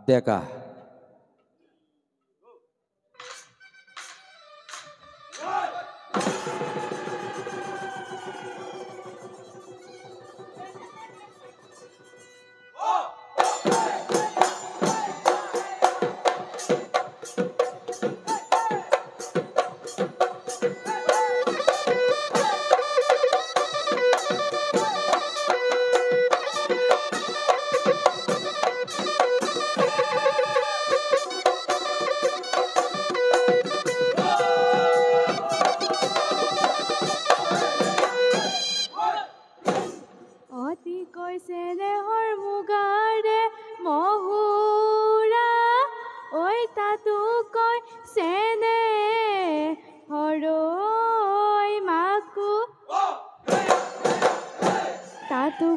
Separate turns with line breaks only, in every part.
ডেকা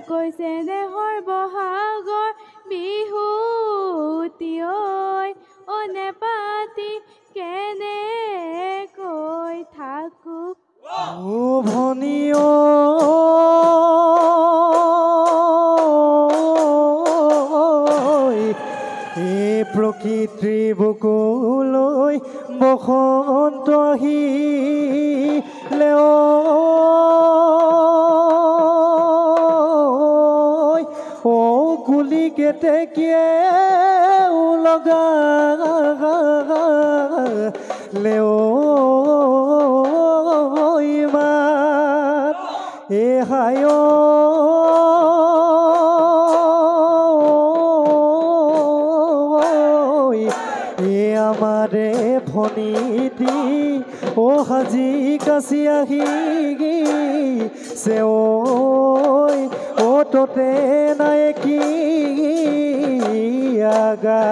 কৈছে দেহৰ বহাগৰ বিহুতি ঐ নেপাতি কেনেকৈ থাকো
ও ভনী এই প্ৰকৃতি বুকুলৈ বসন্ত আহিলে ও কুলি কেতেকীয়ে লগা লেও ইমান এ হায় আমারে ভনীতি ও হাজি কাছি আহি সে ও তোতে নাই কি আগা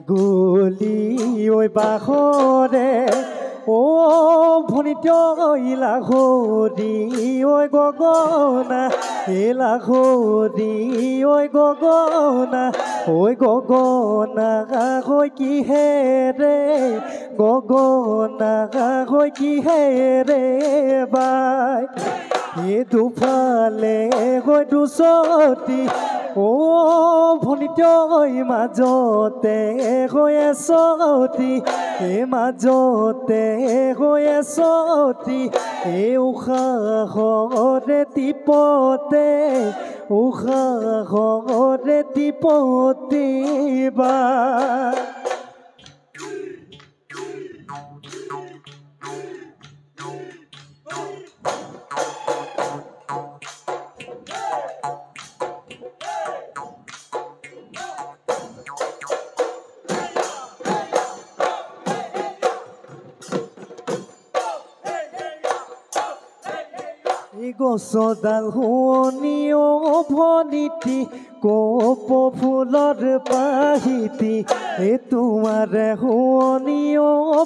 গুলি ঐ বাহরে ও ভনিত ইলাঘরি ঐ গগনা ইলাঘরি ঐ গগনা হৈ কি হে রে গগনা হৈ কি হে রে বাই এ দুফালে হৈ দুচতি ও ভনিত মাজতে হৈ এচতি এ মাজতে হৈ এচতি এ উশাহৰে টিপতে উশাহৰে টিপতে বা গছডাল শুনি ভনীতি কপ ফুলৰ পাহিতি এ তোমাৰে শুনি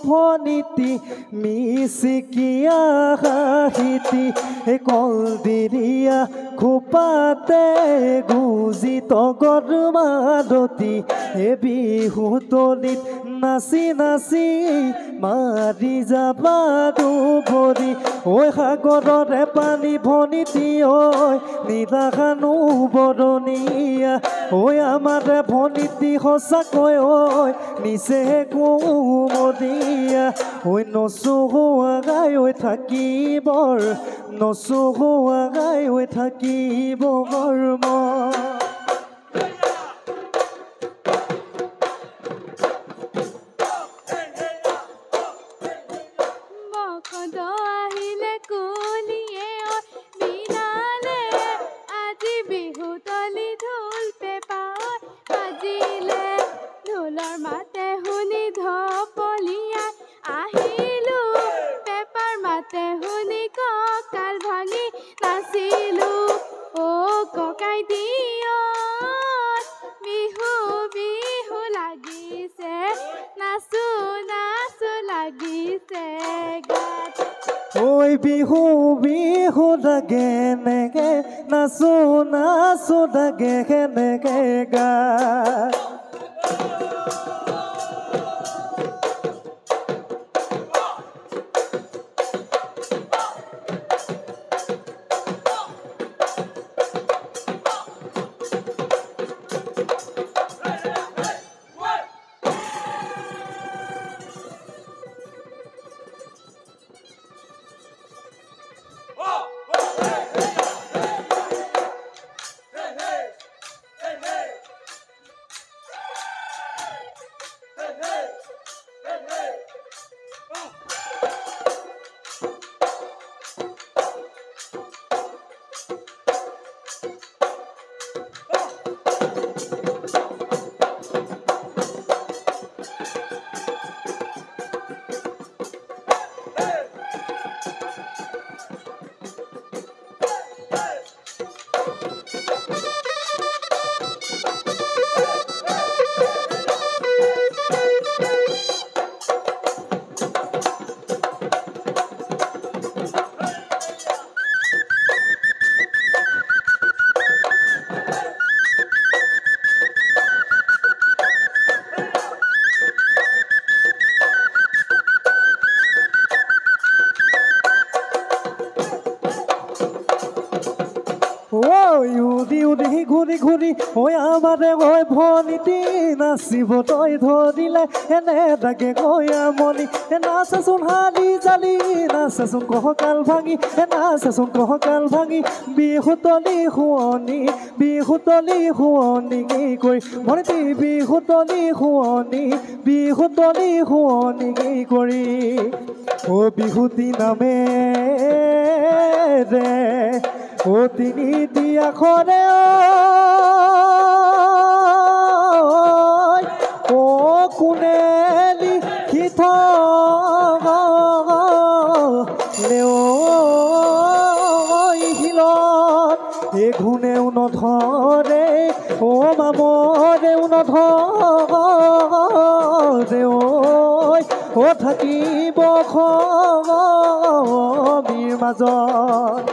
ভনীতি মিচিকিয়া হাহিতি এ কলদিৰিয়া খোপাতে গুজি তগৰ মাদতি এ বিহু তলিত নাচি নাচি মাৰি যাবা দুবৰি ঐ সাগৰৰে পানী ভনীতি ঐ নীলাখানো বৰণীয়া ঐ আমাৰে ভনীতি সঁচাকৈ ঐ নিচে কুমলীয়া ঐ নচুৱা গাই ঐ থাকিবৰ নচুৱা গাই ঐ থাকিব কৰ্ম ঐ বিহু বিহু লাগে নেগে নাচো নাচো লাগে নেগে গা উদি উদি ঘূৰি ঘূৰি ঐ আমাৰে ঐ ভনীতি নাচিব তই ধৰিলে এনে তাকে কৈ আমনি নাচাচোন হালি জালি নাচাচোন কহকাল ভাঙি নাচাচোন কহকাল ভাঙি বিহুতলি শুৱনি কি কৈ ভনীতি বিহুতলি শুৱনি কি কৰি ও বিহুতি নামে ৰে ও তিনি দিয়া খৰে ও কোনে লিখি শিলত এই ঘূণেও নধৰে ও মামৰেও নধৰে ও থাকিব খীৰ মাজত